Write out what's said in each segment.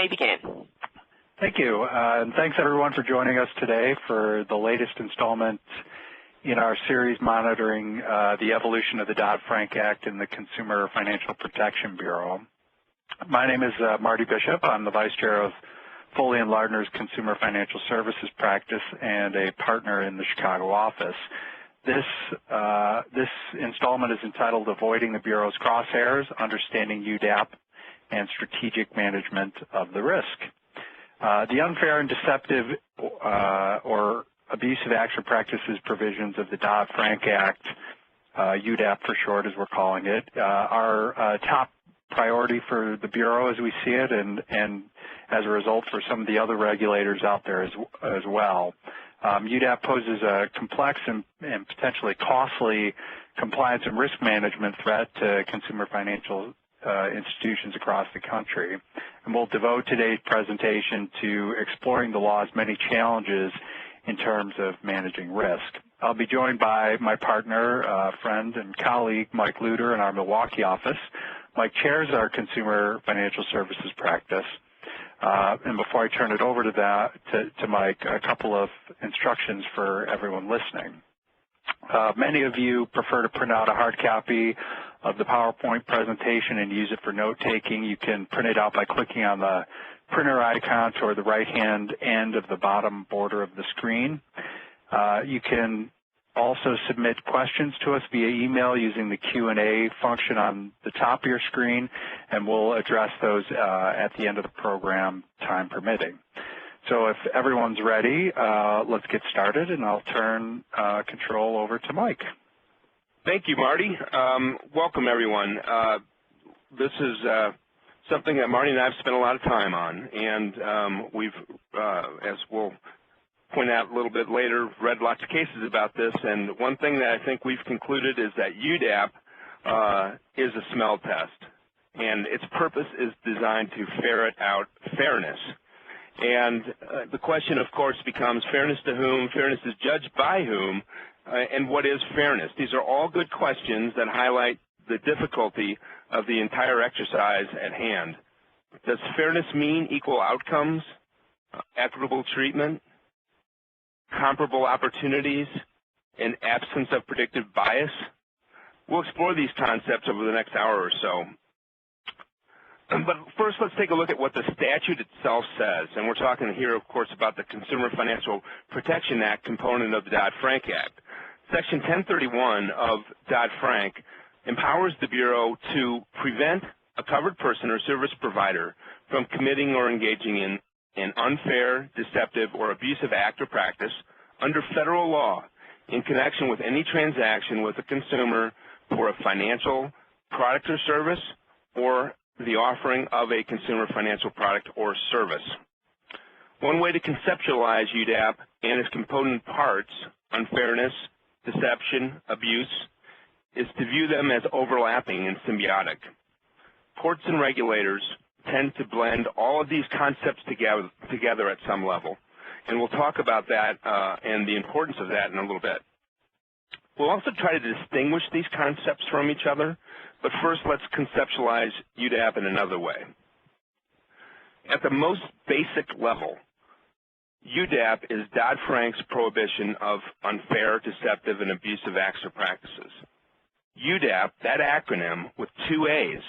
may begin. Thank you, and thanks everyone for joining us today for the latest installment in our series monitoring the evolution of the Dodd-Frank Act and the Consumer Financial Protection Bureau. My name is Marty Bishop. I'm the Vice Chair of Foley and Lardner's Consumer Financial Services practice and a partner in the Chicago office. This installment is entitled Avoiding the Bureau's Crosshairs, Understanding UDAP and Strategic Management of the Risk. The unfair and deceptive or abusive acts or practices provisions of the Dodd-Frank Act, UDAP for short as we're calling it, are top priority for the Bureau as we see it, and as a result for some of the other regulators out there as well. UDAP poses a complex and potentially costly compliance and risk management threat to consumer financial institutions across the country. And we'll devote today's presentation to exploring the law's many challenges in terms of managing risk. I'll be joined by my partner, friend, and colleague, Mike Lueder, in our Milwaukee office. Mike chairs our Consumer Financial Services practice. And before I turn it over to Mike, a couple of instructions for everyone listening. Many of you prefer to print out a hard copy of the PowerPoint presentation and use it for note-taking. You can print it out by clicking on the printer icon toward the right-hand end of the bottom border of the screen. You can also submit questions to us via email using the Q&A function on the top of your screen, and we'll address those at the end of the program, time permitting. So if everyone's ready, let's get started, and I'll turn control over to Mike. Thank you, Marty. Welcome, everyone. This is something that Marty and I have spent a lot of time on, and we've, as we'll point out a little bit later, read lots of cases about this, and one thing that I think we've concluded is that UDAP is a smell test, and its purpose is designed to ferret out fairness. And the question, of course, becomes fairness to whom, fairness is judged by whom, and what is fairness? These are all good questions that highlight the difficulty of the entire exercise at hand. Does fairness mean equal outcomes, equitable treatment, comparable opportunities, and absence of predictive bias? We'll explore these concepts over the next hour or so. But first, let's take a look at what the statute itself says. And we're talking here, of course, about the Consumer Financial Protection Act component of the Dodd-Frank Act. Section 1031 of Dodd-Frank empowers the Bureau to prevent a covered person or service provider from committing or engaging in an unfair, deceptive, or abusive act or practice under federal law in connection with any transaction with a consumer for a financial product or service or the offering of a consumer financial product or service. One way to conceptualize UDAP and its component parts, unfairness, deception, abuse, is to view them as overlapping and symbiotic. Courts and regulators tend to blend all of these concepts together at some level, and we'll talk about that and the importance of that in a little bit. We'll also try to distinguish these concepts from each other, but first let's conceptualize UDAP in another way. At the most basic level, UDAP is Dodd-Frank's prohibition of unfair, deceptive, and abusive acts or practices. UDAP, that acronym with two A's,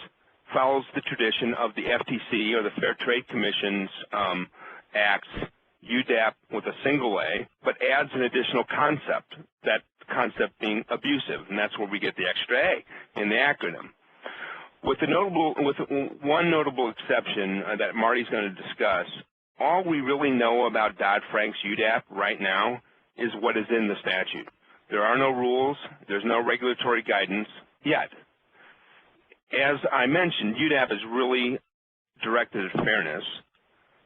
follows the tradition of the FTC, or the Fair Trade Commission's acts, UDAP with a single A, but adds an additional concept, that concept being abusive, and that's where we get the extra A in the acronym. With one notable exception that Marty's going to discuss, all we really know about Dodd-Frank's UDAP right now is what is in the statute. There are no rules, there's no regulatory guidance yet. As I mentioned, UDAP is really directed at fairness.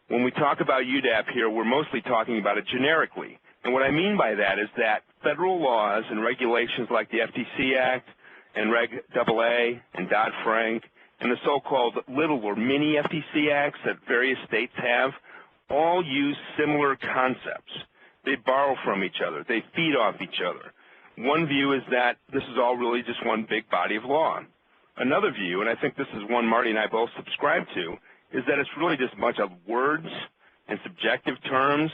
When we talk about UDAP here, we're mostly talking about it generically. And what I mean by that is that federal laws and regulations like the FTC Act and Reg AA and Dodd-Frank and the so-called little or mini FTC acts that various states have all use similar concepts. They borrow from each other. They feed off each other. One view is that this is all really just one big body of law. Another view, and I think this is one Marty and I both subscribe to, is that it's really just a bunch of words and subjective terms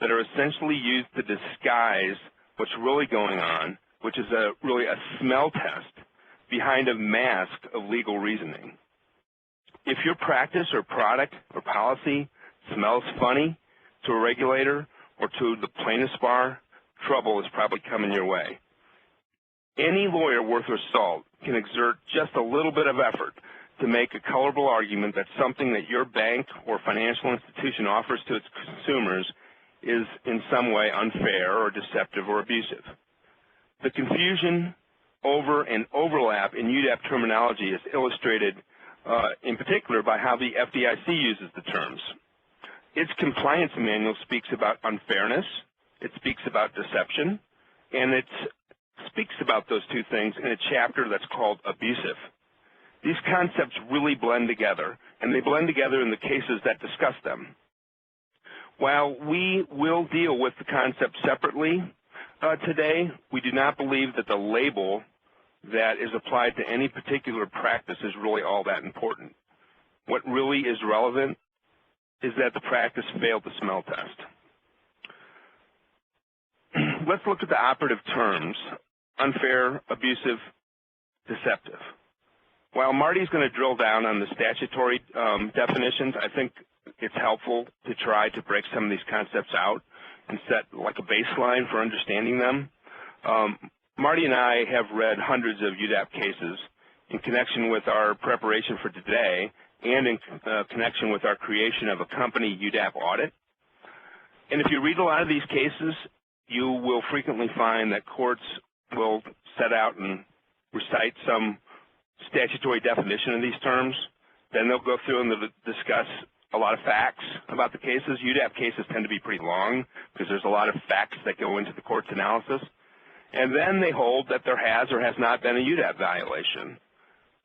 that are essentially used to disguise what's really going on, which is really a smell test behind a mask of legal reasoning. If your practice or product or policy smells funny to a regulator or to the plaintiff's bar, trouble is probably coming your way. Any lawyer worth their salt can exert just a little bit of effort to make a colorable argument that something that your bank or financial institution offers to its consumers is in some way unfair or deceptive or abusive. The confusion over and overlap in UDAP terminology is illustrated in particular by how the FDIC uses the terms. Its compliance manual speaks about unfairness, it speaks about deception, and it speaks about those two things in a chapter that's called abusive. These concepts really blend together, and they blend together in the cases that discuss them. While we will deal with the concept separately today, we do not believe that the label that is applied to any particular practice is really all that important. What really is relevant is that the practice failed the smell test. Let's look at the operative terms: unfair, abusive, deceptive. While Marty's going to drill down on the statutory definitions, I think it's helpful to try to break some of these concepts out and set like a baseline for understanding them. Marty and I have read hundreds of UDAP cases in connection with our preparation for today and in connection with our creation of a company UDAP audit. And if you read a lot of these cases, you will frequently find that courts will set out and recite some statutory definition of these terms. Then they'll go through and they'll discuss a lot of facts about the cases. UDAP cases tend to be pretty long because there's a lot of facts that go into the court's analysis. And then they hold that there has or has not been a UDAP violation.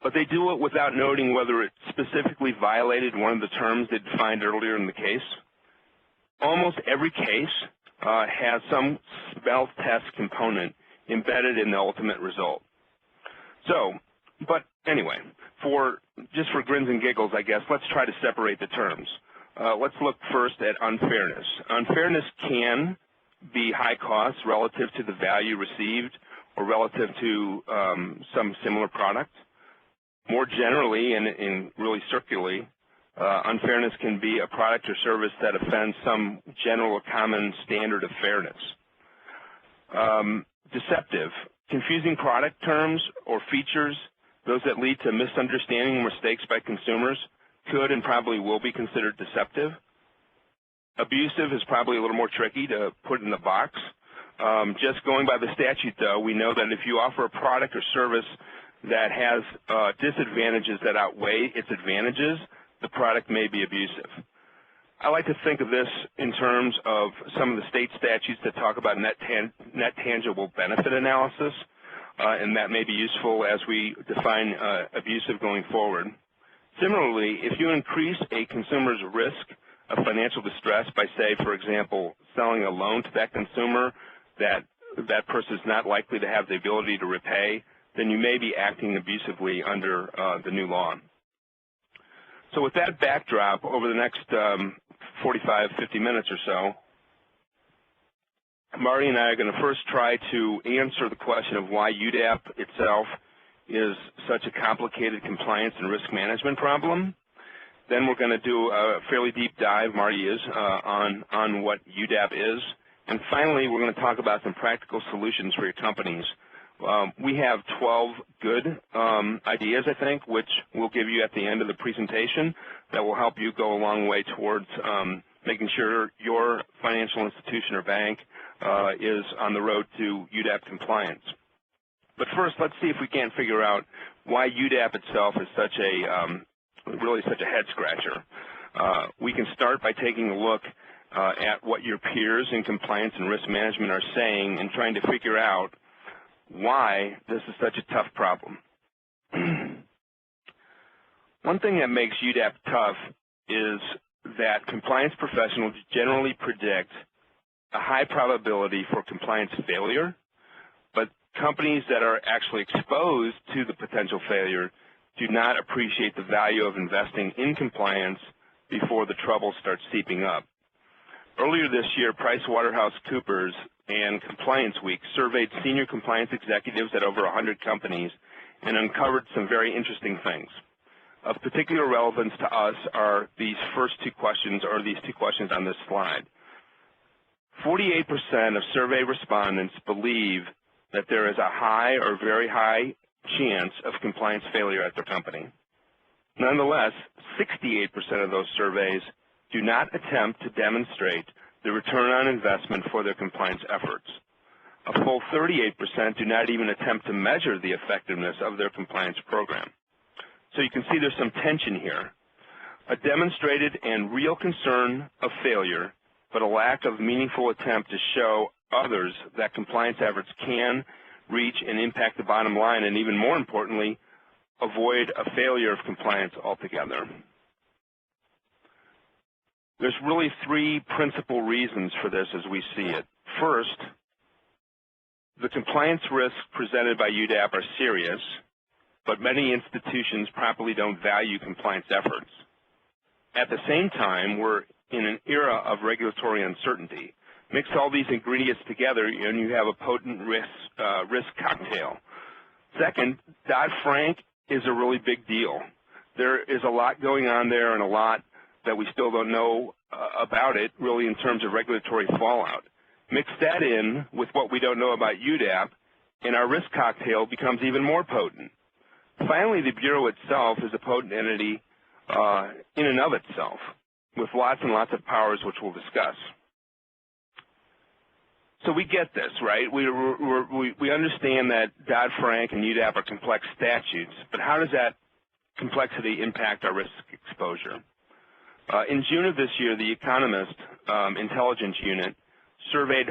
But they do it without noting whether it specifically violated one of the terms they defined earlier in the case. Almost every case has some smell test component embedded in the ultimate result. So, but anyway, just for grins and giggles, I guess, let's try to separate the terms. Let's look first at unfairness. Unfairness can be high costs relative to the value received or relative to some similar product. More generally and really circularly, unfairness can be a product or service that offends some general or common standard of fairness. Deceptive, confusing product terms or features, those that lead to misunderstanding or mistakes by consumers, could and probably will be considered deceptive. Abusive is probably a little more tricky to put in the box. Just going by the statute, though, we know that if you offer a product or service that has disadvantages that outweigh its advantages, the product may be abusive. I like to think of this in terms of some of the state statutes that talk about net tangible benefit analysis, and that may be useful as we define abusive going forward. Similarly, if you increase a consumer's risk of financial distress by, say, for example, selling a loan to that consumer that person is not likely to have the ability to repay, then you may be acting abusively under the new law. So with that backdrop, over the next 45, 50 minutes or so, Marty and I are going to first try to answer the question of why UDAP itself is such a complicated compliance and risk management problem. Then we're going to do a fairly deep dive, Marty is, on what UDAP is. And finally, we're going to talk about some practical solutions for your companies. We have 12 good ideas, I think, which we'll give you at the end of the presentation that will help you go a long way towards making sure your financial institution or bank is on the road to UDAP compliance. But first, let's see if we can't figure out why UDAP itself is such a really such a head-scratcher. We can start by taking a look at what your peers in compliance and risk management are saying and trying to figure out why this is such a tough problem. One thing that makes UDAP tough is that compliance professionals generally predict a high probability for compliance failure, but companies that are actually exposed to the potential failure do not appreciate the value of investing in compliance before the trouble starts seeping up. Earlier this year, PricewaterhouseCoopers and Compliance Week surveyed senior compliance executives at over 100 companies and uncovered some very interesting things. Of particular relevance to us are these two questions on this slide. 48% of survey respondents believe that there is a high or very high chance of compliance failure at their company. Nonetheless, 68% of those surveys do not attempt to demonstrate the return on investment for their compliance efforts. A full 38% do not even attempt to measure the effectiveness of their compliance program. So you can see there's some tension here. A demonstrated and real concern of failure, but a lack of meaningful attempt to show others that compliance efforts can reach and impact the bottom line, and even more importantly, avoid a failure of compliance altogether. There's really three principal reasons for this as we see it. First, the compliance risks presented by UDAP are serious, but many institutions properly don't value compliance efforts. At the same time, we're in an era of regulatory uncertainty. Mix all these ingredients together and you have a potent risk cocktail. Second, Dodd-Frank is a really big deal. There is a lot going on there and a lot that we still don't know about it really in terms of regulatory fallout. Mix that in with what we don't know about UDAP and our risk cocktail becomes even more potent. Finally, the Bureau itself is a potent entity in and of itself with lots and lots of powers, which we'll discuss. So we get this, right? We understand that Dodd-Frank and UDAP are complex statutes, but how does that complexity impact our risk exposure? In June of this year, the Economist Intelligence Unit surveyed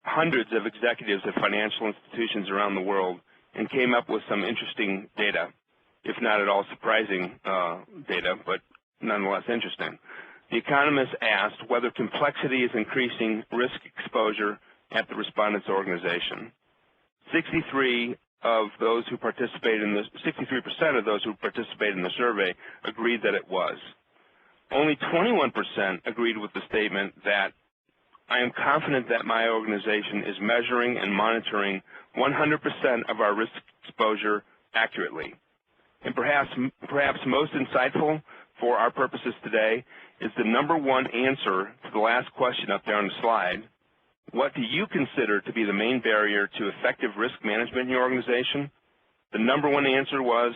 hundreds of executives of financial institutions around the world and came up with some interesting data, if not at all surprising data, but nonetheless interesting. The Economist asked whether complexity is increasing risk exposure at the respondents' organization. 63% of those who participated in the survey agreed that it was. Only 21% agreed with the statement that I am confident that my organization is measuring and monitoring 100% of our risk exposure accurately. And perhaps most insightful for our purposes today is the number one answer to the last question up there on the slide. What do you consider to be the main barrier to effective risk management in your organization? The number one answer was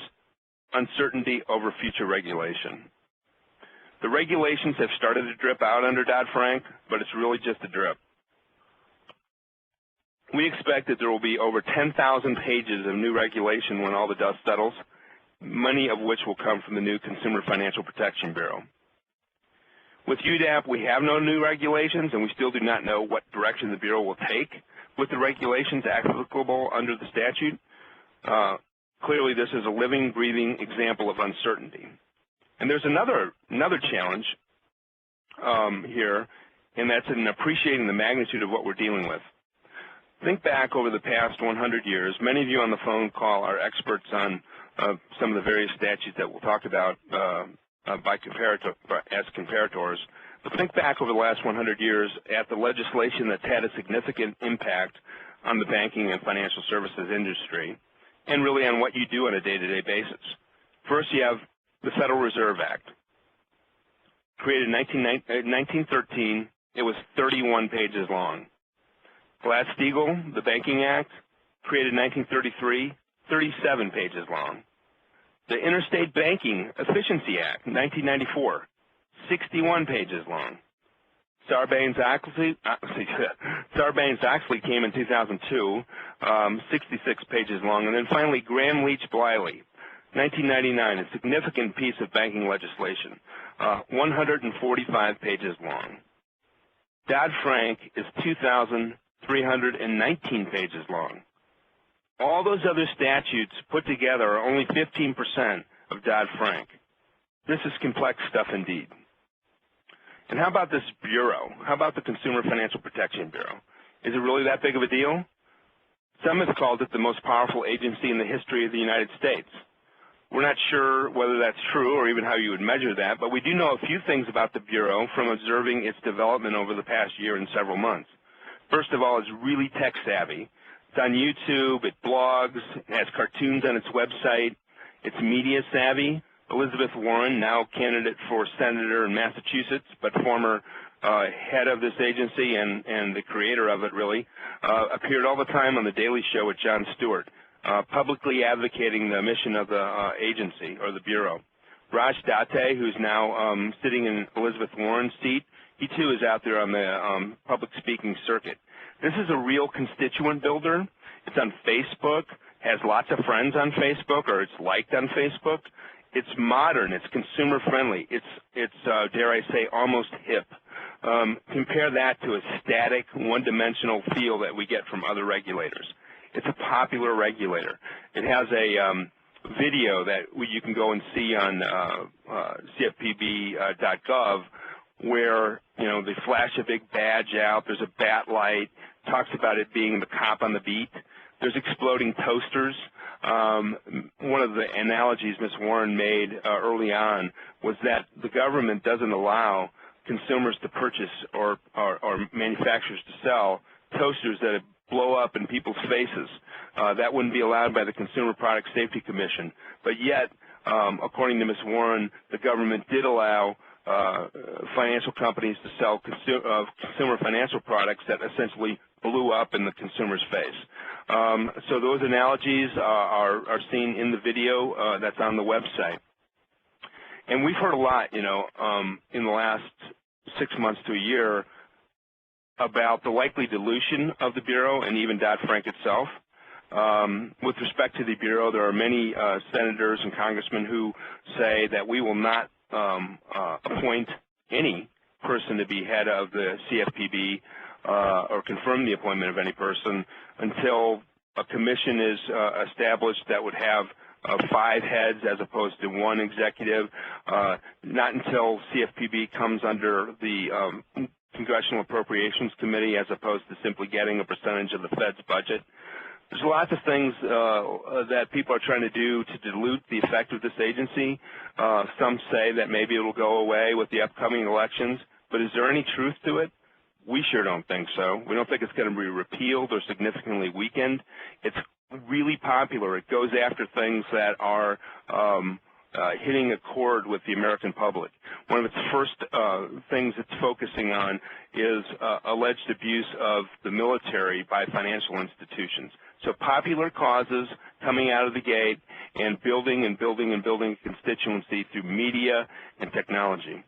uncertainty over future regulation. The regulations have started to drip out under Dodd-Frank, but it's really just a drip. We expect that there will be over 10,000 pages of new regulation when all the dust settles, many of which will come from the new Consumer Financial Protection Bureau. With UDAP, we have no new regulations, and we still do not know what direction the Bureau will take with the regulations applicable under the statute. Clearly, this is a living, breathing example of uncertainty. And there's another challenge here, and that's in appreciating the magnitude of what we're dealing with. Think back over the past 100 years. Many of you on the phone call are experts on some of the various statutes that we'll talk about as comparators. But think back over the last 100 years at the legislation that's had a significant impact on the banking and financial services industry and really on what you do on a day-to-day basis. First, you have the Federal Reserve Act. Created in 1913, it was 31 pages long. Glass-Steagall, the Banking Act, created in 1933, 37 pages long. The Interstate Banking Efficiency Act, 1994, 61 pages long. Sarbanes-Oxley came in 2002, 66 pages long. And then finally, Graham-Leach-Bliley, 1999, a significant piece of banking legislation, 145 pages long. Dodd-Frank is 2,319 pages long. All those other statutes put together are only 15% of Dodd-Frank. This is complex stuff indeed. And how about this Bureau? How about the Consumer Financial Protection Bureau? Is it really that big of a deal? Some have called it the most powerful agency in the history of the United States. We're not sure whether that's true or even how you would measure that, but we do know a few things about the Bureau from observing its development over the past year and several months. First of all, it's really tech-savvy. It's on YouTube, it blogs, it has cartoons on its website, it's media-savvy. Elizabeth Warren, now candidate for senator in Massachusetts, but former head of this agency and the creator of it, really, appeared all the time on The Daily Show with Jon Stewart, publicly advocating the mission of the agency or the Bureau. Raj Date, who's now sitting in Elizabeth Warren's seat, he too is out there on the public speaking circuit. This is a real constituent builder. It's on Facebook, has lots of friends on Facebook, or it's liked on Facebook. It's modern, it's consumer friendly, it's dare I say, almost hip. Compare that to a static, one-dimensional feel that we get from other regulators. It's a popular regulator. It has a video that you can go and see on CFPB.gov where, you know, they flash a big badge out, there's a bat light, talks about it being the cop on the beat. There's exploding toasters. One of the analogies Ms. Warren made early on was that the government doesn't allow consumers to purchase or manufacturers to sell toasters that blow up in people's faces. That wouldn't be allowed by the Consumer Product Safety Commission. But yet, according to Ms. Warren, the government did allow financial companies to sell consumer financial products that essentially blew up in the consumer's face. So those analogies are seen in the video that's on the website. And we've heard a lot, you know, in the last 6 months to a year about the likely dilution of the Bureau and even Dodd-Frank itself. With respect to the Bureau, there are many senators and congressmen who say that we will not appoint any person to be head of the CFPB or confirm the appointment of any person until a commission is established that would have 5 heads as opposed to 1 executive, not until CFPB comes under the Congressional Appropriations Committee as opposed to simply getting a percentage of the Fed's budget. There's lots of things that people are trying to do to dilute the effect of this agency. Some say that maybe it will go away with the upcoming elections, but is there any truth to it? We sure don't think so. We don't think it's going to be repealed or significantly weakened. It's really popular. It goes after things that are hitting a chord with the American public. One of its first things it's focusing on is alleged abuse of the military by financial institutions. So popular causes coming out of the gate and building and building and building a constituency through media and technology.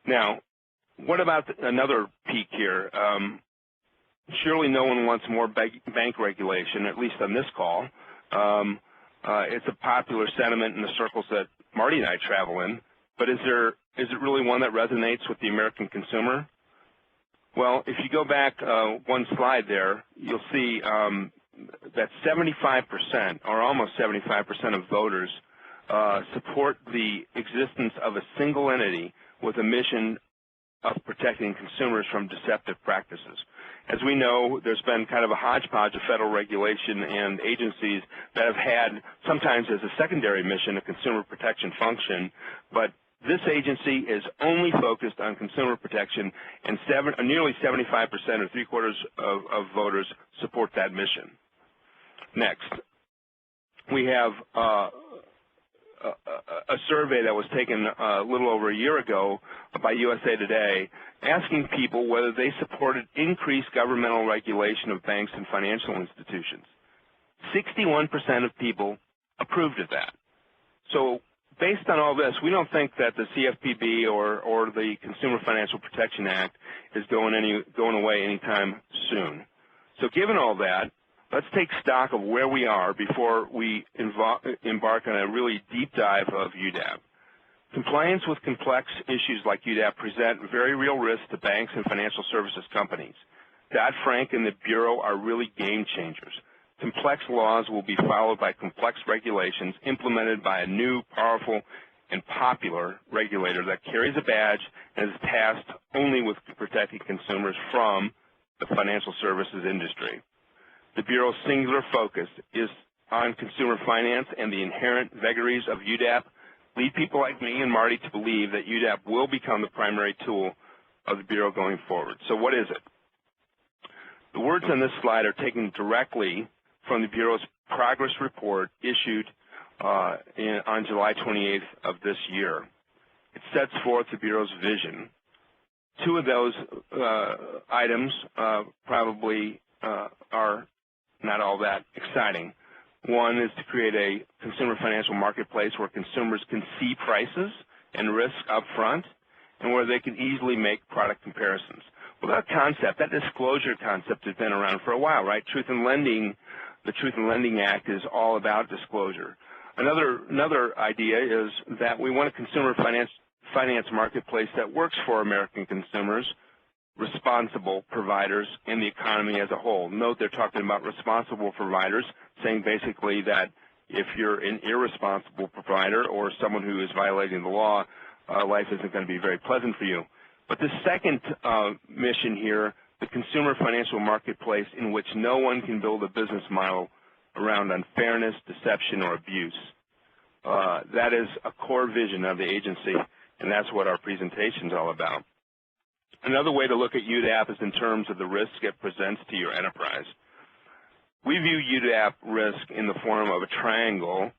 Now, what about another peak here? Surely no one wants more bank regulation, at least on this call. It's a popular sentiment in the circles that Marty and I travel in, but is it really one that resonates with the American consumer? Well, if you go back one slide there, you'll see that 75% or almost 75% of voters support the existence of a single entity with a mission of protecting consumers from deceptive practices. As we know, there's been kind of a hodgepodge of federal regulation and agencies that have had, sometimes as a secondary mission, a consumer protection function, but this agency is only focused on consumer protection, and nearly 75% or 3/4 of voters support that mission. Next, we have a survey that was taken a little over a year ago by USA Today asking people whether they supported increased governmental regulation of banks and financial institutions. 61% of people approved of that. So based on all this, we don't think that the CFPB or the Consumer Financial Protection Act is going away anytime soon. So given all that, let's take stock of where we are before we embark on a really deep dive of UDAP. Compliance with complex issues like UDAP present very real risks to banks and financial services companies. Dodd-Frank and the Bureau are really game changers. Complex laws will be followed by complex regulations implemented by a new, powerful, and popular regulator that carries a badge and is tasked only with protecting consumers from the financial services industry. The Bureau's singular focus is on consumer finance and the inherent vagaries of UDAP lead people like me and Marty to believe that UDAP will become the primary tool of the Bureau going forward. So what is it? The words on this slide are taken directly from the Bureau's progress report issued on July 28th of this year. It sets forth the Bureau's vision. Two of those items probably are not all that exciting. One is to create a consumer financial marketplace where consumers can see prices and risk up front and where they can easily make product comparisons. Well, that concept, that disclosure concept has been around for a while, right? The Truth in Lending Act is all about disclosure. Another idea is that we want a consumer finance marketplace that works for American consumers, responsible providers, and the economy as a whole. Note they're talking about responsible providers, saying basically that if you're an irresponsible provider or someone who is violating the law, life isn't going to be very pleasant for you. But the second mission here, the consumer financial marketplace in which no one can build a business model around unfairness, deception, or abuse. That is a core vision of the agency, and that's what our presentation is all about. Another way to look at UDAP is in terms of the risk it presents to your enterprise. We view UDAP risk in the form of a triangle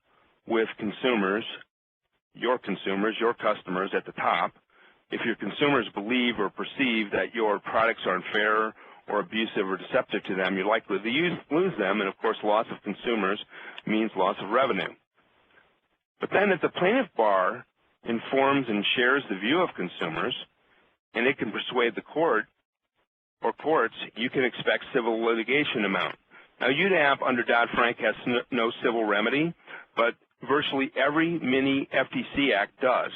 with consumers, your customers at the top. If your consumers believe or perceive that your products are unfair or abusive or deceptive to them, you're likely to lose them, and of course loss of consumers means loss of revenue. But then if the plaintiff bar informs and shares the view of consumers, and it can persuade the court or courts, you can expect civil litigation amount. Now UDAP under Dodd-Frank has no civil remedy, but virtually every mini FTC act does.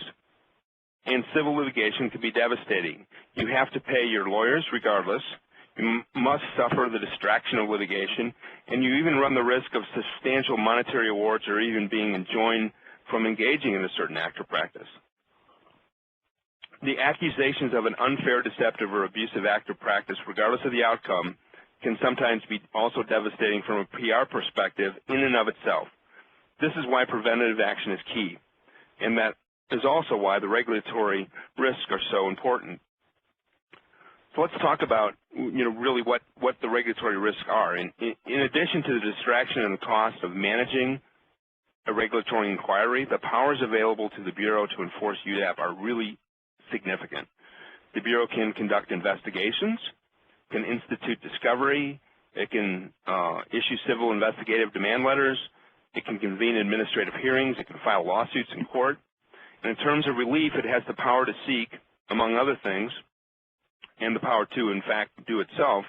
And civil litigation can be devastating. You have to pay your lawyers regardless. You must suffer the distraction of litigation, and you even run the risk of substantial monetary awards or even being enjoined from engaging in a certain act or practice. The accusations of an unfair, deceptive, or abusive act or practice, regardless of the outcome, can sometimes be also devastating from a PR perspective in and of itself. This is why preventative action is key, and that is also why the regulatory risks are so important. So let's talk about, really what the regulatory risks are. In addition to the distraction and the cost of managing a regulatory inquiry, the powers available to the Bureau to enforce UDAP are really significant. The Bureau can conduct investigations, can institute discovery, it can issue civil investigative demand letters, it can convene administrative hearings, it can file lawsuits in court. And in terms of relief, it has the power to seek, among other things, and the power to, in fact, do itself,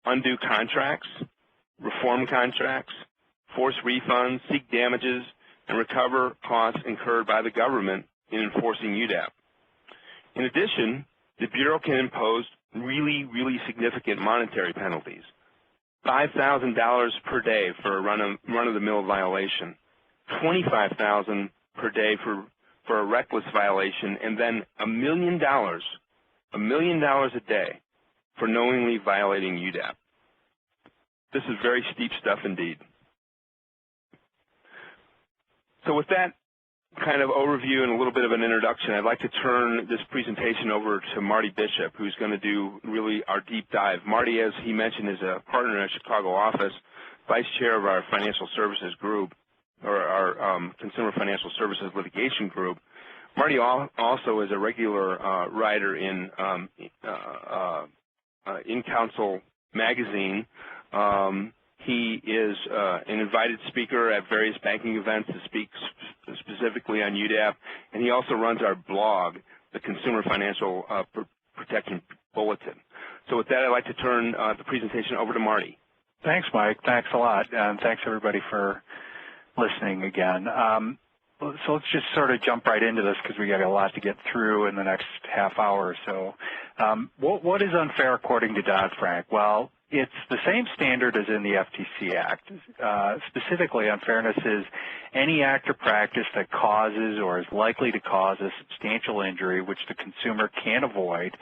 undo contracts, reform contracts, force refunds, seek damages, and recover costs incurred by the government in enforcing UDAP. In addition, the Bureau can impose really significant monetary penalties. $5,000 per day for a run-of-the-mill violation, $25,000 per day for a reckless violation, and then $1 million a day for knowingly violating UDAP. This is very steep stuff indeed. So with that kind of overview and a little bit of an introduction, I'd like to turn this presentation over to Marty Bishop, who's going to do really our deep dive. Marty, as he mentioned, is a partner in our Chicago office, vice chair of our financial services group, or our consumer financial services litigation group. Marty also is a regular writer in Counsel magazine. He is an invited speaker at various banking events to speak specifically on UDAP, and he also runs our blog, the Consumer Financial Protection Bulletin. So with that, I'd like to turn the presentation over to Marty. Thanks, Mike. Thanks a lot, and thanks everybody for listening again. So let's just sort of jump right into this because we got a lot to get through in the next half hour or so. What is unfair according to Dodd-Frank? Well, it's the same standard as in the FTC Act. Specifically, unfairness is any act or practice that causes or is likely to cause a substantial injury which the consumer can't avoid,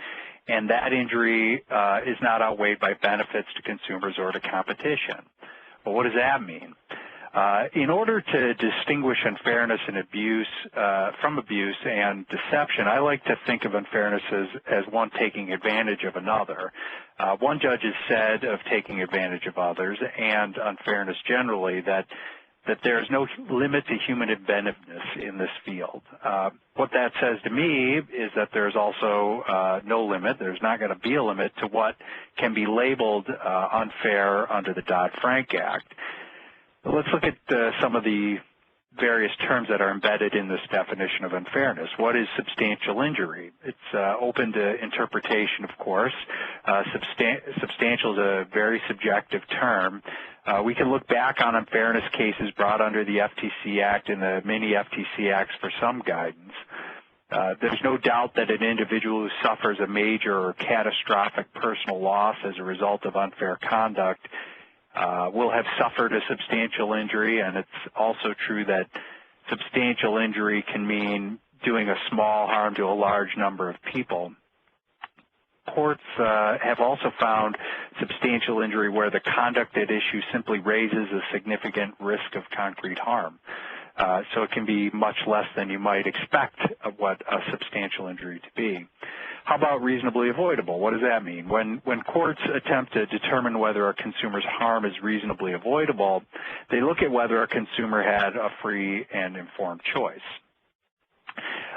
and that injury is not outweighed by benefits to consumers or to competition. Well, what does that mean? In order to distinguish unfairness and abuse from abuse and deception, I like to think of unfairness as one taking advantage of another. One judge has said of taking advantage of others and unfairness generally that there's no limit to human inventiveness in this field. What that says to me is that there's also no limit. There's not going to be a limit to what can be labeled unfair under the Dodd-Frank Act. Let's look at some of the various terms that are embedded in this definition of unfairness. What is substantial injury? It's open to interpretation, of course. Substantial is a very subjective term. We can look back on unfairness cases brought under the FTC Act and the mini FTC Acts for some guidance. There's no doubt that an individual who suffers a major or catastrophic personal loss as a result of unfair conduct will have suffered a substantial injury, and it's also true that substantial injury can mean doing a small harm to a large number of people. Courts have also found substantial injury where the conduct at issue simply raises a significant risk of concrete harm. So it can be much less than you might expect of what a substantial injury to be. How about reasonably avoidable? What does that mean? When courts attempt to determine whether a consumer's harm is reasonably avoidable, they look at whether a consumer had a free and informed choice.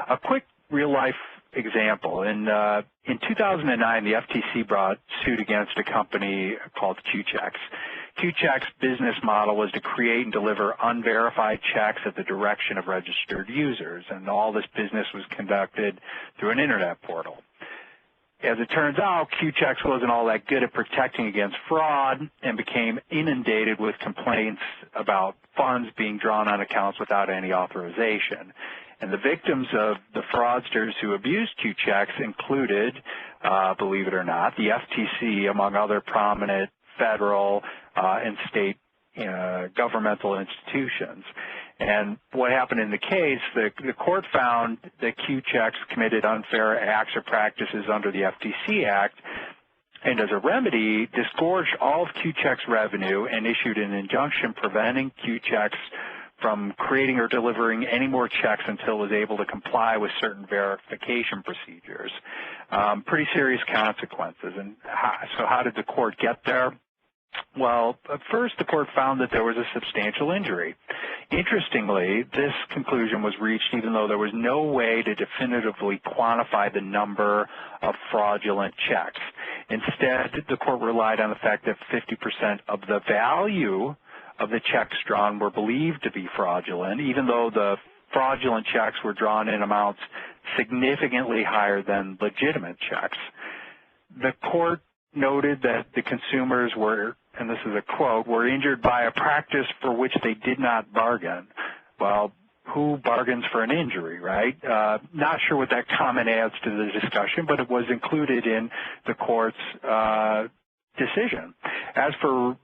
A quick real-life example. In 2009, the FTC brought suit against a company called Q-Checks. Q-Checks' business model was to create and deliver unverified checks at the direction of registered users, and all this business was conducted through an internet portal. As it turns out, Q-Checks wasn't all that good at protecting against fraud and became inundated with complaints about funds being drawn on accounts without any authorization. And the victims of the fraudsters who abused Q-Checks included, believe it or not, the FTC, among other prominent federal and state governmental institutions. And what happened in the case, the court found that Q-Checks committed unfair acts or practices under the FTC Act, and as a remedy, disgorged all of Q-Checks' revenue and issued an injunction preventing Q-Checks from creating or delivering any more checks until it was able to comply with certain verification procedures. Pretty serious consequences. And so how did the court get there? Well, at first the court found that there was a substantial injury. Interestingly, this conclusion was reached even though there was no way to definitively quantify the number of fraudulent checks. Instead, the court relied on the fact that 50% of the value of the checks drawn were believed to be fraudulent, even though the fraudulent checks were drawn in amounts significantly higher than legitimate checks. The court noted that the consumers were, and this is a quote, were injured by a practice for which they did not bargain. Well, who bargains for an injury, right? Not sure what that comment adds to the discussion, but it was included in the court's decision. As for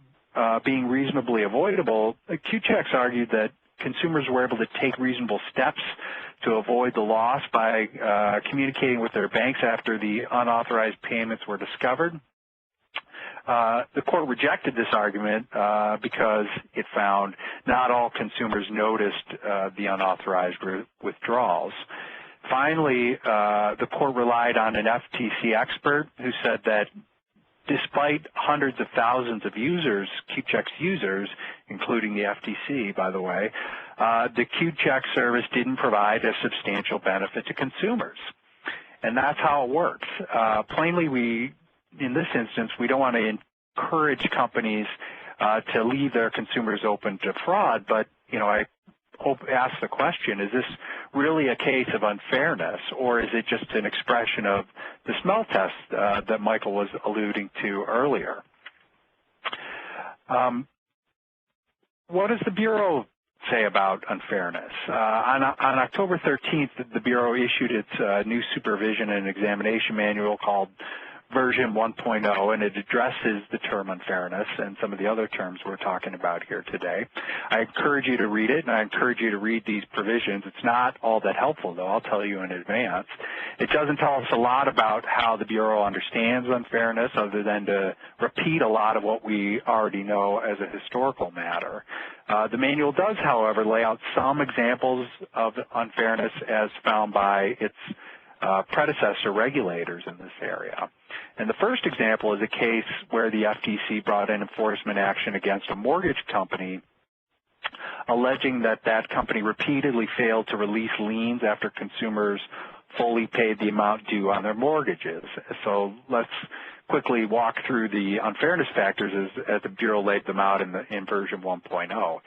being reasonably avoidable, Q-Checks argued that consumers were able to take reasonable steps to avoid the loss by communicating with their banks after the unauthorized payments were discovered. The court rejected this argument because it found not all consumers noticed the unauthorized withdrawals. Finally, the court relied on an FTC expert who said that despite hundreds of thousands of users, Q-Checks users, including the FTC, by the way, the Q-Check service didn't provide a substantial benefit to consumers. And that's how it works. Plainly, in this instance, we don't want to encourage companies to leave their consumers open to fraud, but, I ask the question, is this really a case of unfairness, or is it just an expression of the smell test that Michael was alluding to earlier? What does the Bureau say about unfairness? On October 13th, the Bureau issued its new supervision and examination manual called version 1.0, and it addresses the term unfairness and some of the other terms we're talking about here today. I encourage you to read it, and I encourage you to read these provisions. It's not all that helpful, though, I'll tell you in advance. It doesn't tell us a lot about how the Bureau understands unfairness other than to repeat a lot of what we already know as a historical matter. The manual does, however, lay out some examples of unfairness as found by its predecessor regulators in this area. And the first example is a case where the FTC brought in enforcement action against a mortgage company, alleging that that company repeatedly failed to release liens after consumers fully paid the amount due on their mortgages. So let's quickly walk through the unfairness factors as the Bureau laid them out in version 1.0.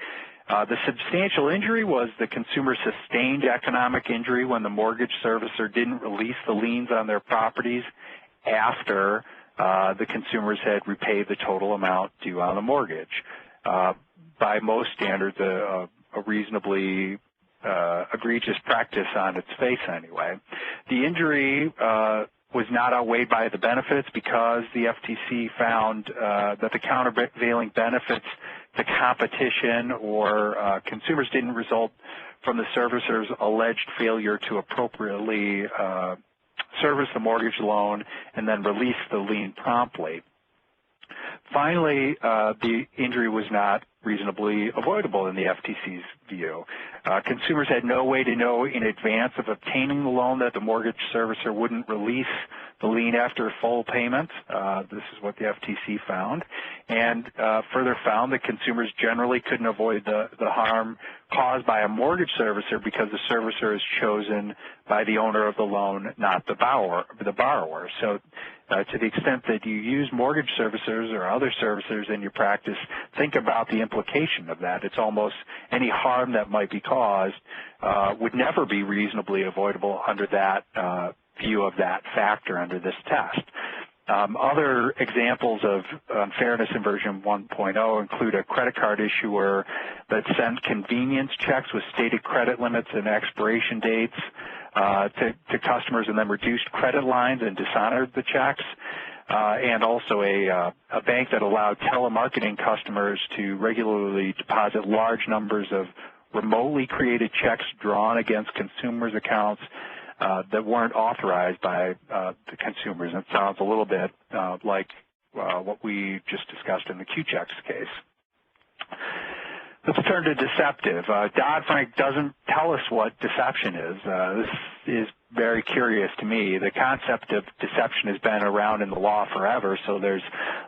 The substantial injury was the consumer sustained economic injury when the mortgage servicer didn't release the liens on their properties after the consumers had repaid the total amount due on the mortgage. By most standards, a reasonably egregious practice on its face anyway. The injury was not outweighed by the benefits because the FTC found that the countervailing benefits to competition or consumers didn't result from the servicer's alleged failure to appropriately service the mortgage loan and then release the lien promptly. Finally, the injury was not reasonably avoidable in the FTC's view. Consumers had no way to know in advance of obtaining the loan that the mortgage servicer wouldn't release the lien after full payment. This is what the FTC found, and further found that consumers generally couldn't avoid the harm caused by a mortgage servicer because the servicer is chosen by the owner of the loan, not the borrower. So to the extent that you use mortgage servicers or other servicers in your practice, think about the implication of that. It's almost any harm that might be caused would never be reasonably avoidable under that view of that factor under this test. Other examples of unfairness in version 1.0 include a credit card issuer that sent convenience checks with stated credit limits and expiration dates to customers and then reduced credit lines and dishonored the checks, and also a bank that allowed telemarketing customers to regularly deposit large numbers of remotely created checks drawn against consumers' accounts that weren't authorized by the consumers. It sounds a little bit like what we just discussed in the Q-Checks case. Let's turn to deceptive. Dodd-Frank doesn't tell us what deception is. This is very curious to me. The concept of deception has been around in the law forever, so there's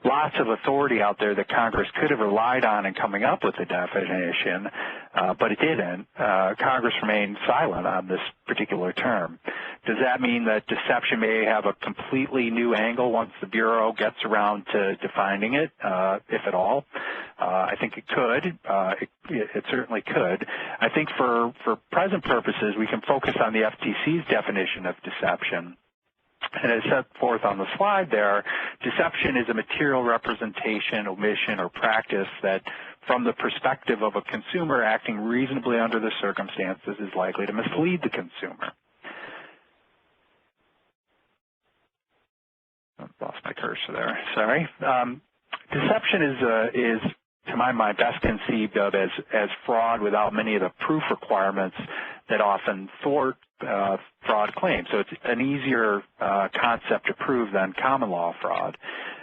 lots of authority out there that Congress could have relied on in coming up with a definition, but it didn't. Congress remained silent on this particular term. Does that mean that deception may have a completely new angle once the Bureau gets around to defining it, if at all? I think it could. It certainly could. I think for present purposes, we can focus on the FTC's definition of deception. And as set forth on the slide there, deception is a material representation, omission, or practice that, from the perspective of a consumer acting reasonably under the circumstances, is likely to mislead the consumer. I lost my cursor there. Sorry. Deception is, to my mind, best conceived of as fraud without many of the proof requirements that often thwart fraud claims. So it's an easier concept to prove than common law fraud.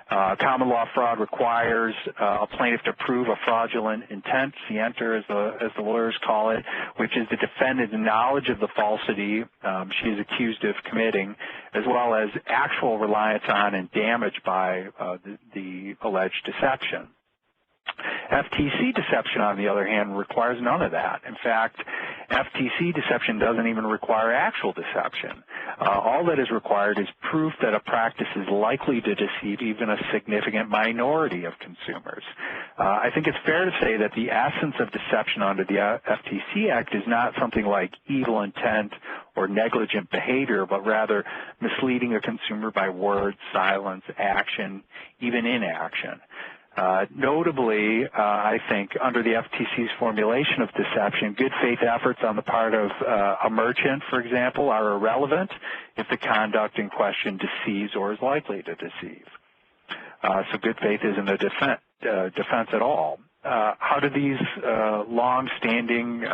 Common law fraud requires a plaintiff to prove a fraudulent intent, scienter as the lawyers call it, which is the defendant's knowledge of the falsity she is accused of committing, as well as actual reliance on and damage by the alleged deception. FTC deception, on the other hand, requires none of that. In fact, FTC deception doesn't even require actual deception. All that is required is proof that a practice is likely to deceive even a significant minority of consumers. I think it's fair to say that the essence of deception under the FTC Act is not something like evil intent or negligent behavior, but rather misleading a consumer by words, silence, action, even inaction. Notably, I think under the FTC's formulation of deception, good faith efforts on the part of a merchant, for example, are irrelevant if the conduct in question deceives or is likely to deceive. So good faith isn't a defense at all. How do these long-standing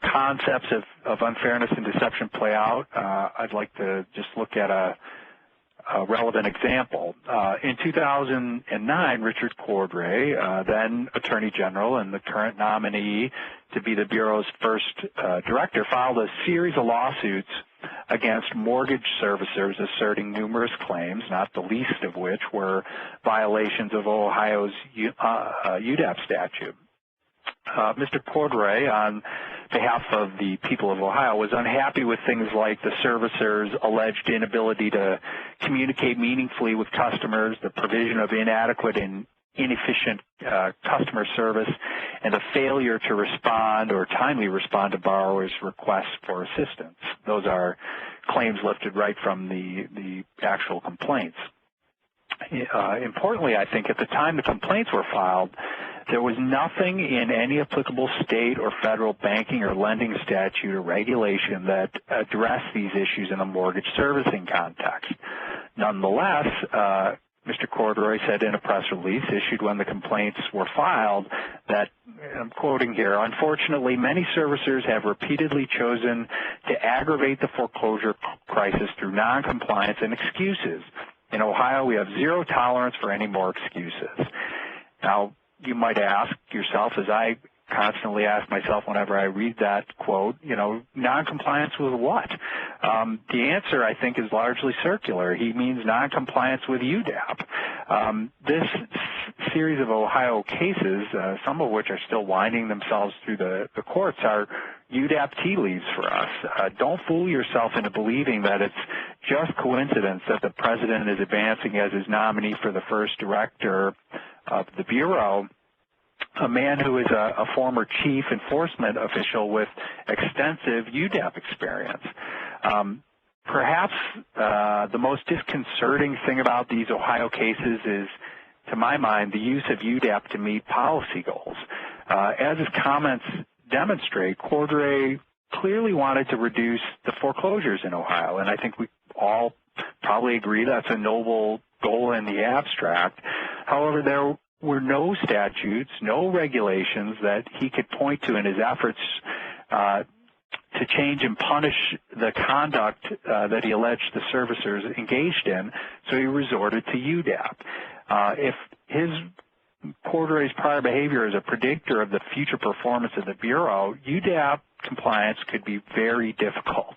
concepts of unfairness and deception play out? I'd like to just look at a relevant example. In 2009, Richard Cordray, then Attorney General and the current nominee to be the Bureau's first director, filed a series of lawsuits against mortgage servicers asserting numerous claims, not the least of which were violations of Ohio's UDAP statute. Mr. Cordray, on behalf of the people of Ohio, was unhappy with things like the servicer's alleged inability to communicate meaningfully with customers, the provision of inadequate and inefficient customer service, and the failure to respond or timely respond to borrowers' requests for assistance. Those are claims lifted right from the actual complaints. Importantly, I think at the time the complaints were filed, there was nothing in any applicable state or federal banking or lending statute or regulation that addressed these issues in a mortgage servicing context. Nonetheless, Mr. Cordray said in a press release issued when the complaints were filed that, I'm quoting here, unfortunately, many servicers have repeatedly chosen to aggravate the foreclosure crisis through noncompliance and excuses. In Ohio, we have zero tolerance for any more excuses. Now, you might ask yourself, as I constantly ask myself whenever I read that quote, noncompliance with what? The answer, I think, is largely circular. He means noncompliance with UDAP. This series of Ohio cases, some of which are still winding themselves through the courts, are UDAP tea leaves for us. Don't fool yourself into believing that it's just coincidence that the president is advancing as his nominee for the first director of the Bureau a man who is a former chief enforcement official with extensive UDAP experience. Perhaps the most disconcerting thing about these Ohio cases is, to my mind, the use of UDAP to meet policy goals. As his comments demonstrate, Cordray clearly wanted to reduce the foreclosures in Ohio, and I think we all probably agree that's a noble goal in the abstract. However, there were no statutes, no regulations that he could point to in his efforts to change and punish the conduct that he alleged the servicers engaged in, so he resorted to UDAP. If Cordray's prior behavior is a predictor of the future performance of the Bureau, UDAP compliance could be very difficult.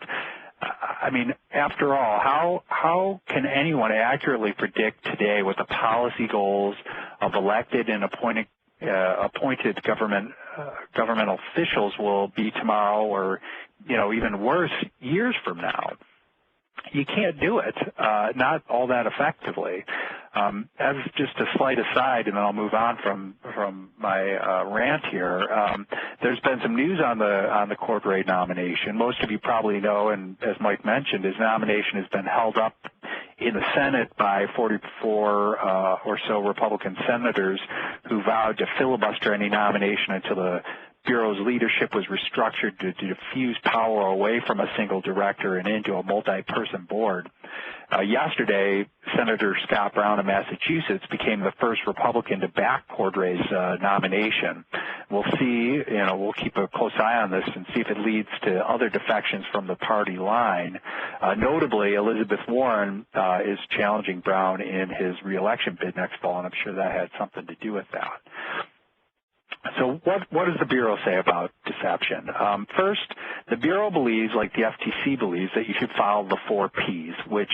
I mean, after all, how can anyone accurately predict today what the policy goals of elected and appointed governmental officials will be tomorrow, or even worse, years from now? You can't do it, not all that effectively. As just a slight aside, and then I'll move on from my rant here, there's been some news on the Cordray nomination. Most of you probably know, and as Mike mentioned, his nomination has been held up in the Senate by 44 or so Republican senators who vowed to filibuster any nomination until the Bureau's leadership was restructured to diffuse power away from a single director and into a multi-person board. Yesterday, Senator Scott Brown of Massachusetts became the first Republican to back Cordray's nomination. We'll see, we'll keep a close eye on this and see if it leads to other defections from the party line. Notably, Elizabeth Warren is challenging Brown in his reelection bid next fall, and I'm sure that had something to do with that. So what does the Bureau say about deception? First, the Bureau believes, like the FTC believes, that you should follow the 4 Ps, which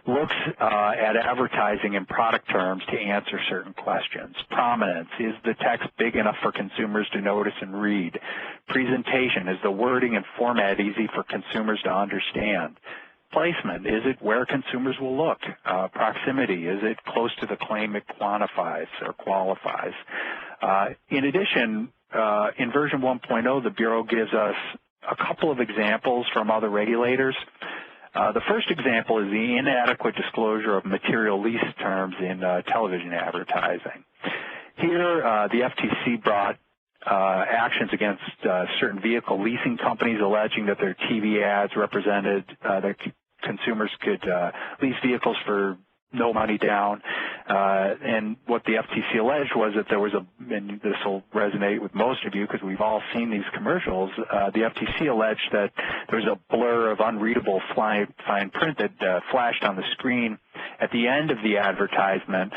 looks at advertising in product terms to answer certain questions. Prominence, is the text big enough for consumers to notice and read? Presentation, is the wording and format easy for consumers to understand? Placement, is it where consumers will look? Proximity, is it close to the claim it quantifies or qualifies? In addition, in version 1.0, the Bureau gives us a couple of examples from other regulators. The first example is the inadequate disclosure of material lease terms in television advertising. Here, the FTC brought actions against certain vehicle leasing companies alleging that their TV ads represented that consumers could lease vehicles for no money down. And what the FTC alleged was that there was and this will resonate with most of you because we've all seen these commercials, the FTC alleged that there was a blur of unreadable fine print that flashed on the screen at the end of the advertisement,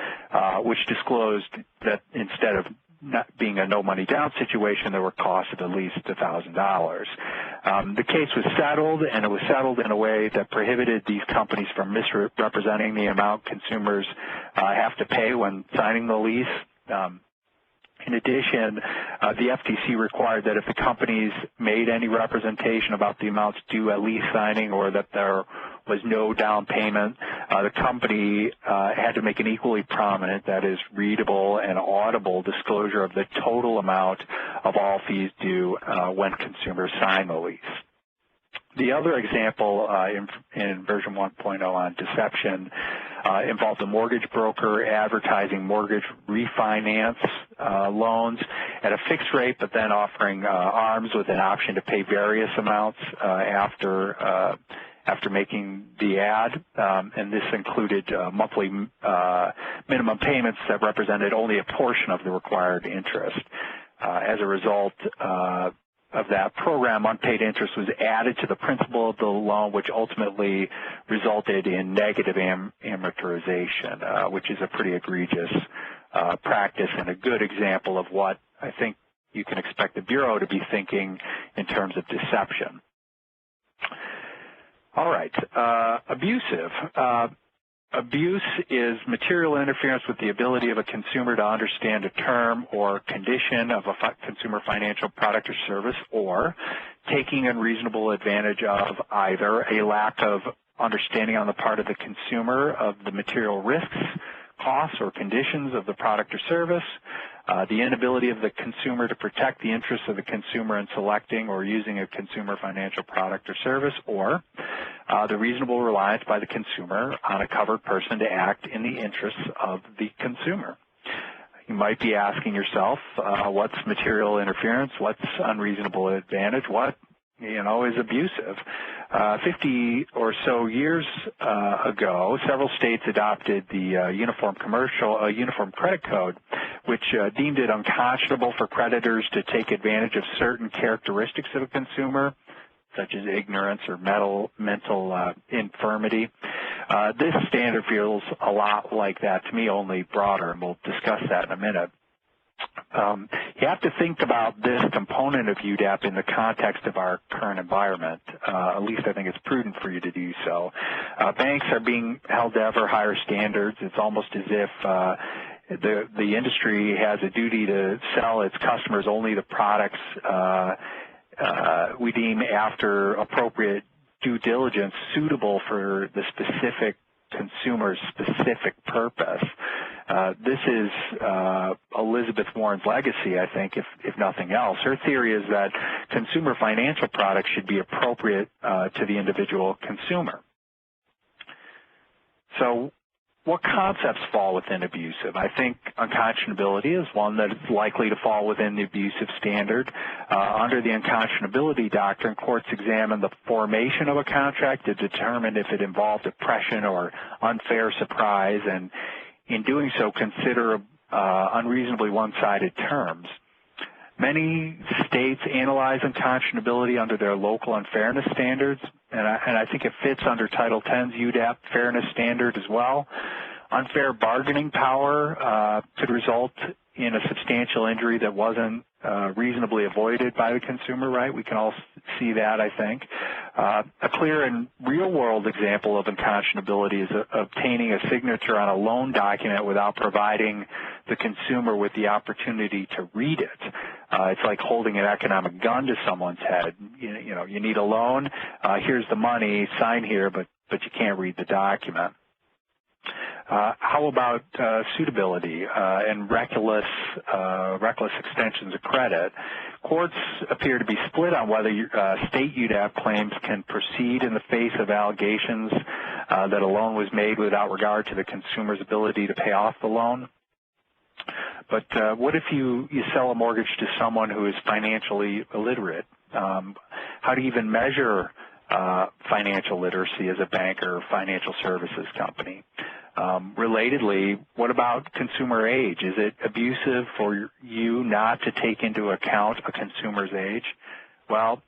which disclosed that instead of not being a no money down situation, there were costs of at least $1,000. The case was settled, and it was settled in a way that prohibited these companies from misrepresenting the amount consumers have to pay when signing the lease. In addition, the FTC required that if the companies made any representation about the amounts due at lease signing or that there was no down payment, the company had to make an equally prominent, that is, readable and audible disclosure of the total amount of all fees due when consumers sign the lease. The other example in version 1.0 on deception involved a mortgage broker advertising mortgage refinance loans at a fixed rate, but then offering ARMs with an option to pay various amounts after making the ad, and this included monthly minimum payments that represented only a portion of the required interest. As a result of that program, unpaid interest was added to the principal of the loan, which ultimately resulted in negative amortization, which is a pretty egregious practice and a good example of what I think you can expect the Bureau to be thinking in terms of deception. All right, abusive. Abuse is material interference with the ability of a consumer to understand a term or condition of a consumer financial product or service, or taking unreasonable advantage of either a lack of understanding on the part of the consumer of the material risks, costs, or conditions of the product or service, the inability of the consumer to protect the interests of the consumer in selecting or using a consumer financial product or service, or the reasonable reliance by the consumer on a covered person to act in the interests of the consumer. You might be asking yourself, what's material interference? What's unreasonable advantage? What, is abusive? 50 or so years ago, several states adopted the Uniform Credit Code, which deemed it unconscionable for creditors to take advantage of certain characteristics of a consumer, such as ignorance or mental infirmity. This standard feels a lot like that to me, only broader, and we'll discuss that in a minute. You have to think about this component of UDAP in the context of our current environment. At least I think it's prudent for you to do so. Banks are being held to ever higher standards. It's almost as if the industry has a duty to sell its customers only the products we deem after appropriate due diligence suitable for the specific consumer's specific purpose. This is Elizabeth Warren's legacy, I think, if nothing else. Her theory is that consumer financial products should be appropriate to the individual consumer. So what concepts fall within abusive? I think unconscionability is one that is likely to fall within the abusive standard. Under the unconscionability doctrine, courts examine the formation of a contract to determine if it involved oppression or unfair surprise, and in doing so consider unreasonably one-sided terms. Many states analyze unconscionability under their local unfairness standards, and I think it fits under Title X's UDAP fairness standard as well. Unfair bargaining power could result in a substantial injury that wasn't reasonably avoided by the consumer, right? We can all see that, I think. A clear and real-world example of unconscionability is obtaining a signature on a loan document without providing the consumer with the opportunity to read it. It's like holding an economic gun to someone's head. You need a loan. Here's the money. Sign here, but you can't read the document. How about suitability and reckless extensions of credit? Courts appear to be split on whether state UDAP claims can proceed in the face of allegations that a loan was made without regard to the consumer's ability to pay off the loan. But what if you sell a mortgage to someone who is financially illiterate? How do you even measure financial literacy as a bank or financial services company? Relatedly, what about consumer age? Is it abusive for you not to take into account a consumer's age? Well,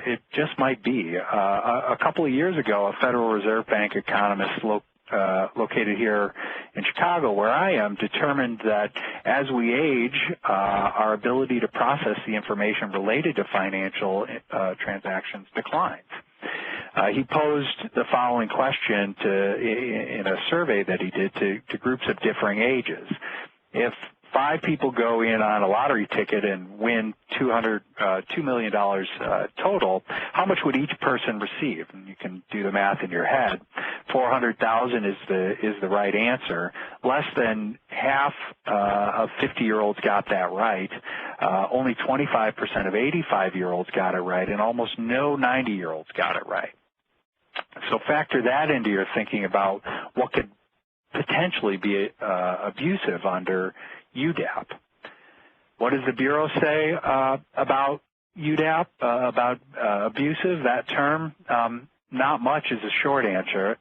it just might be. A couple of years ago, a Federal Reserve Bank economist located here in Chicago, where I am, determined that as we age, our ability to process the information related to financial transactions declines. He posed the following question in a survey that he did to groups of differing ages. If 5 people go in on a lottery ticket and win $2 million total, how much would each person receive? And you can do the math in your head. $400,000 is the right answer. Less than half of 50-year-olds got that right. Only 25% of 85-year-olds got it right, and almost no 90-year-olds got it right. So factor that into your thinking about what could potentially be abusive under UDAP. What does the Bureau say about UDAP, about abusive, that term? Not much is a short answer.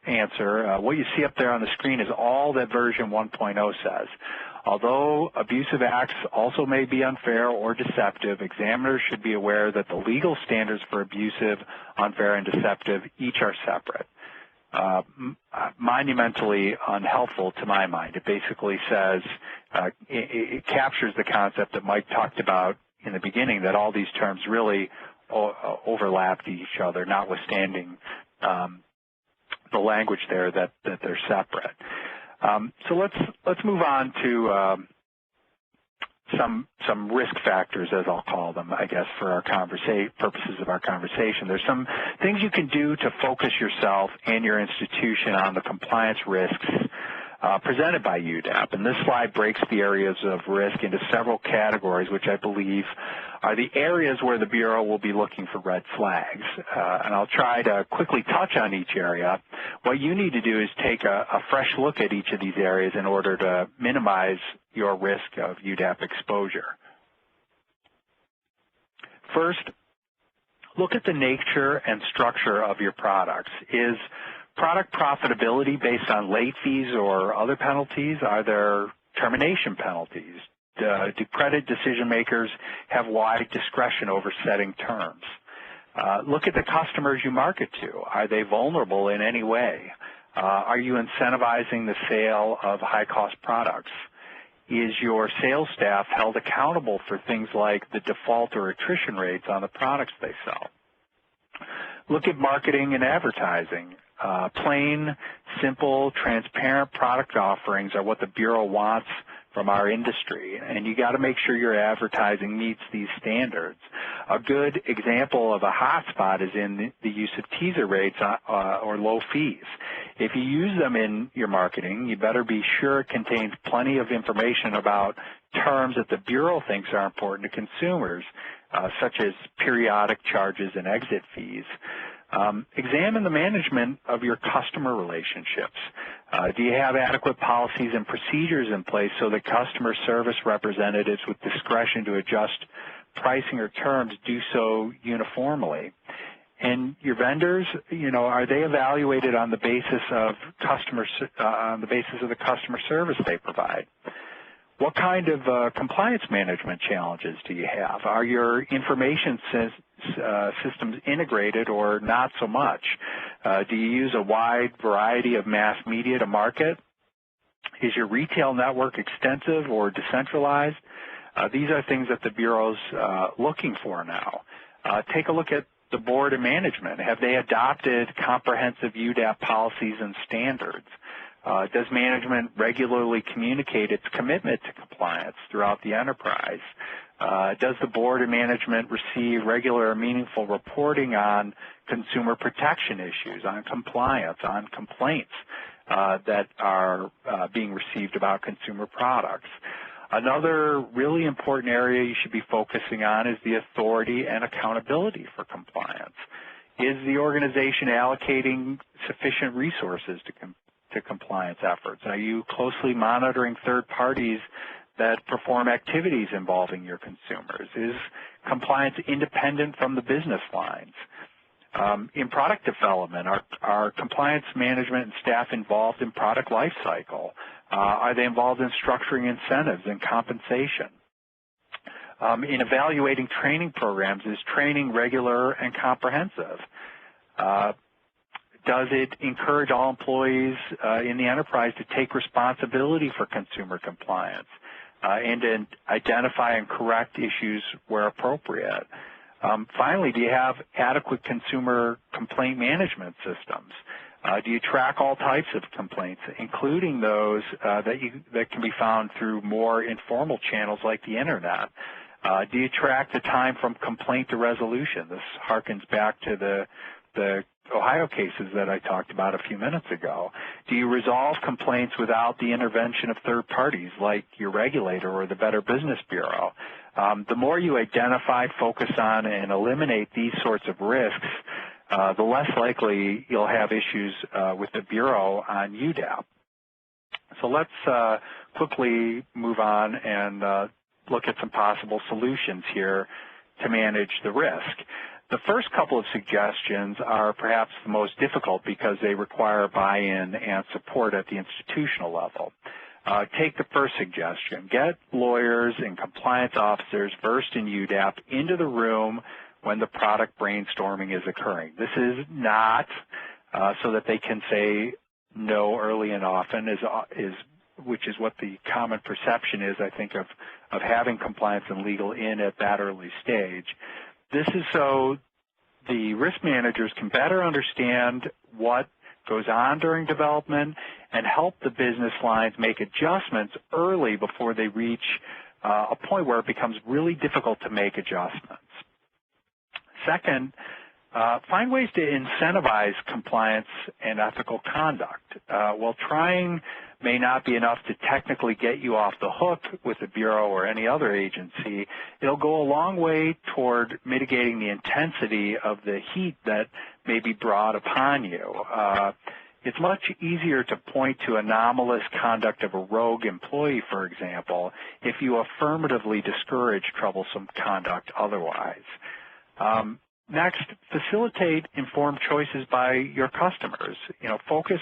What you see up there on the screen is all that version 1.0 says. Although abusive acts also may be unfair or deceptive, examiners should be aware that the legal standards for abusive, unfair, and deceptive each are separate. Monumentally unhelpful to my mind. It basically says, it captures the concept that Mike talked about in the beginning, that all these terms really overlapped each other, notwithstanding the language there that they're separate. So let's move on to some risk factors, as I'll call them, I guess, for our purposes of our conversation. There's some things you can do to focus yourself and your institution on the compliance risks presented by UDAP. And this slide breaks the areas of risk into several categories, which I believe are the areas where the Bureau will be looking for red flags. And I'll try to quickly touch on each area. What you need to do is take a fresh look at each of these areas in order to minimize your risk of UDAP exposure. First, look at the nature and structure of your products. Is product profitability based on late fees or other penalties? Are there termination penalties? Do credit decision makers have wide discretion over setting terms? Look at the customers you market to. Are they vulnerable in any way? Are you incentivizing the sale of high-cost products? Is your sales staff held accountable for things like the default or attrition rates on the products they sell? Look at marketing and advertising. Plain, simple, transparent product offerings are what the Bureau wants from our industry, and you got to make sure your advertising meets these standards. A good example of a hotspot is in the use of teaser rates or low fees. If you use them in your marketing, you better be sure it contains plenty of information about terms that the Bureau thinks are important to consumers, such as periodic charges and exit fees. Examine the management of your customer relationships. Do you have adequate policies and procedures in place so that customer service representatives with discretion to adjust pricing or terms do so uniformly? And your vendors, are they evaluated on the basis of the customer service they provide? What kind of compliance management challenges do you have? Are your information systems integrated or not so much? Do you use a wide variety of mass media to market? Is your retail network extensive or decentralized? These are things that the Bureau's looking for now. Take a look at the board and management. Have they adopted comprehensive UDAP policies and standards? Does management regularly communicate its commitment to compliance throughout the enterprise? Does the board and management receive regular and meaningful reporting on consumer protection issues, on compliance, on complaints? that are being received about consumer products. Another really important area you should be focusing on is the authority and accountability for compliance. Is the organization allocating sufficient resources to compliance efforts? Are you closely monitoring third parties that perform activities involving your consumers? Is compliance independent from the business lines? In product development, are compliance management and staff involved in product life cycle? Are they involved in structuring incentives and compensation? In evaluating training programs, is training regular and comprehensive? Does it encourage all employees in the enterprise to take responsibility for consumer compliance and to identify and correct issues where appropriate? Finally, do you have adequate consumer complaint management systems? Do you track all types of complaints, including those that can be found through more informal channels like the Internet? Do you track the time from complaint to resolution? This harkens back to the Ohio cases that I talked about a few minutes ago. Do you resolve complaints without the intervention of third parties like your regulator or the Better Business Bureau? The more you identify, focus on, and eliminate these sorts of risks, the less likely you'll have issues with the Bureau on UDAP. So let's quickly move on and look at some possible solutions here to manage the risk. The first couple of suggestions are perhaps the most difficult because they require buy-in and support at the institutional level. Take the first suggestion. Get lawyers and compliance officers versed in UDAP into the room when the product brainstorming is occurring. This is not so that they can say no early and often, which is what the common perception is, I think, of having compliance and legal in at that early stage. This is so the risk managers can better understand what goes on during development and help the business lines make adjustments early before they reach a point where it becomes really difficult to make adjustments. Second, find ways to incentivize compliance and ethical conduct. While trying may not be enough to technically get you off the hook with the Bureau or any other agency, it'll go a long way toward mitigating the intensity of the heat that may be brought upon you. It's much easier to point to anomalous conduct of a rogue employee, for example, if you affirmatively discourage troublesome conduct otherwise. Next, facilitate informed choices by your customers. Focus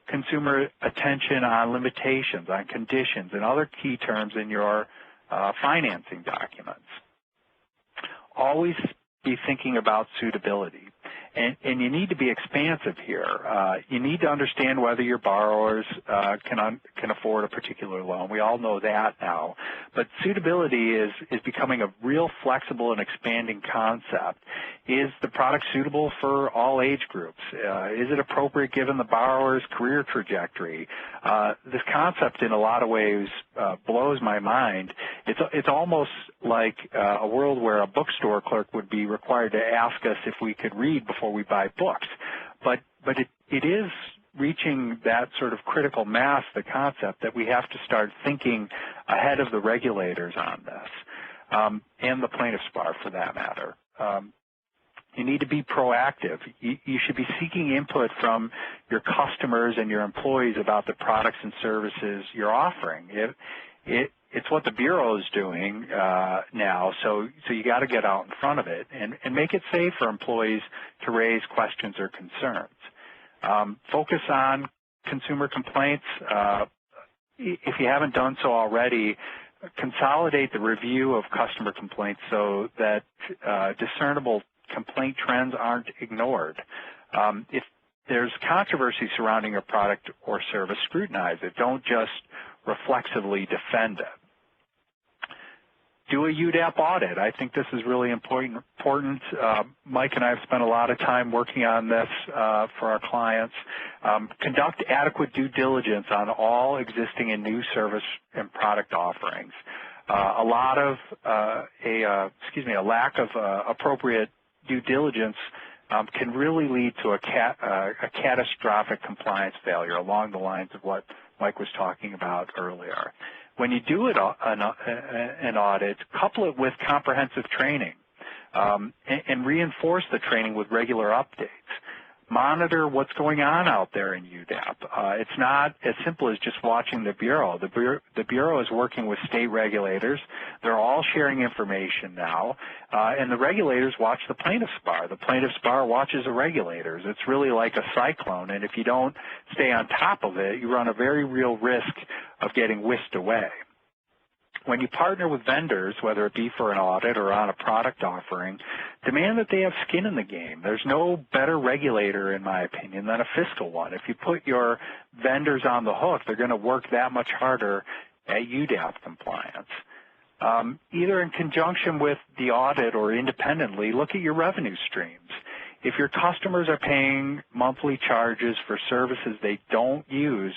consumer attention on limitations, on conditions, and other key terms in your financing documents. Always be thinking about suitability. And you need to be expansive here. You need to understand whether your borrowers can afford a particular loan. We all know that now. But suitability is becoming a real flexible and expanding concept. Is the product suitable for all age groups? Is it appropriate given the borrower's career trajectory? This concept in a lot of ways blows my mind. It's almost like a world where a bookstore clerk would be required to ask us if we could read before we buy books. But it is reaching that sort of critical mass, the concept that we have to start thinking ahead of the regulators on this, and the plaintiff's bar for that matter. You need to be proactive. You should be seeking input from your customers and your employees about the products and services you're offering. It's what the Bureau is doing now, so you got to get out in front of it and make it safe for employees to raise questions or concerns. Focus on consumer complaints. If you haven't done so already, consolidate the review of customer complaints so that discernible complaint trends aren't ignored. If there's controversy surrounding a product or service, scrutinize it. Don't just reflexively defend it. Do a UDAP audit. I think this is really important. Mike and I have spent a lot of time working on this for our clients. Conduct adequate due diligence on all existing and new service and product offerings. A lack of appropriate due diligence can really lead to a catastrophic compliance failure along the lines of what Mike was talking about earlier. When you do an audit, couple it with comprehensive training and reinforce the training with regular updates. Monitor what's going on out there in UDAP. It's not as simple as just watching the Bureau. The Bureau is working with state regulators. They're all sharing information now, and the regulators watch the plaintiff's bar. The plaintiff's bar watches the regulators. It's really like a cyclone, and if you don't stay on top of it, you run a very real risk of getting whisked away. When you partner with vendors, whether it be for an audit or on a product offering, demand that they have skin in the game. There's no better regulator, in my opinion, than a fiscal one. If you put your vendors on the hook, they're going to work that much harder at UDAP compliance. Either in conjunction with the audit or independently, look at your revenue streams. If your customers are paying monthly charges for services they don't use,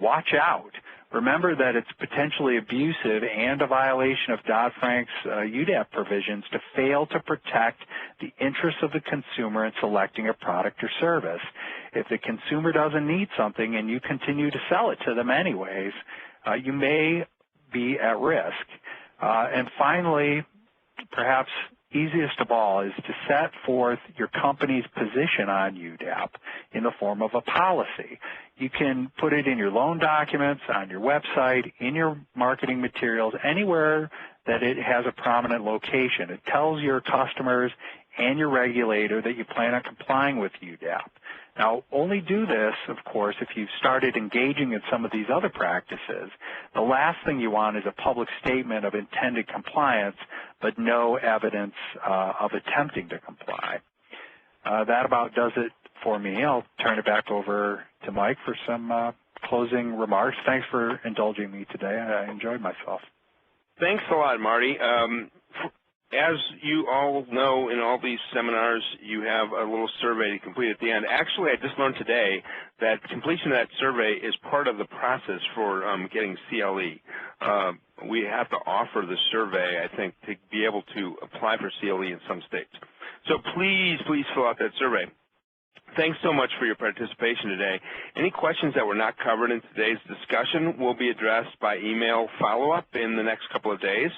watch out. Remember that it's potentially abusive and a violation of Dodd-Frank's UDAP provisions to fail to protect the interests of the consumer in selecting a product or service. If the consumer doesn't need something and you continue to sell it to them anyways, you may be at risk. And finally, perhaps easiest of all is to set forth your company's position on UDAP in the form of a policy. You can put it in your loan documents, on your website, in your marketing materials, anywhere that it has a prominent location. It tells your customers and your regulator that you plan on complying with UDAP. Now, only do this, of course, if you've started engaging in some of these other practices. The last thing you want is a public statement of intended compliance, but no evidence of attempting to comply. That about does it for me. I'll turn it back over to Mike for some closing remarks. Thanks for indulging me today. I enjoyed myself. Thanks a lot, Marty. As you all know, in all these seminars, you have a little survey to complete at the end. Actually, I just learned today that completion of that survey is part of the process for getting CLE. We have to offer the survey, I think, to be able to apply for CLE in some states. So please fill out that survey. Thanks so much for your participation today. Any questions that were not covered in today's discussion will be addressed by email follow-up in the next couple of days.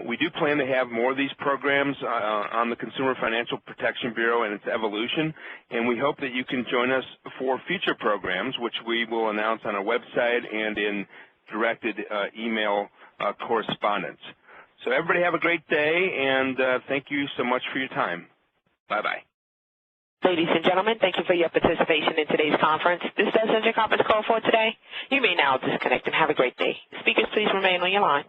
We do plan to have more of these programs on the Consumer Financial Protection Bureau and its evolution, and we hope that you can join us for future programs, which we will announce on our website and in directed email correspondence. So everybody have a great day, and thank you so much for your time. Bye-bye. Ladies and gentlemen, thank you for your participation in today's conference. This does end your conference call for today. You may now disconnect and have a great day. Speakers, please remain on your line.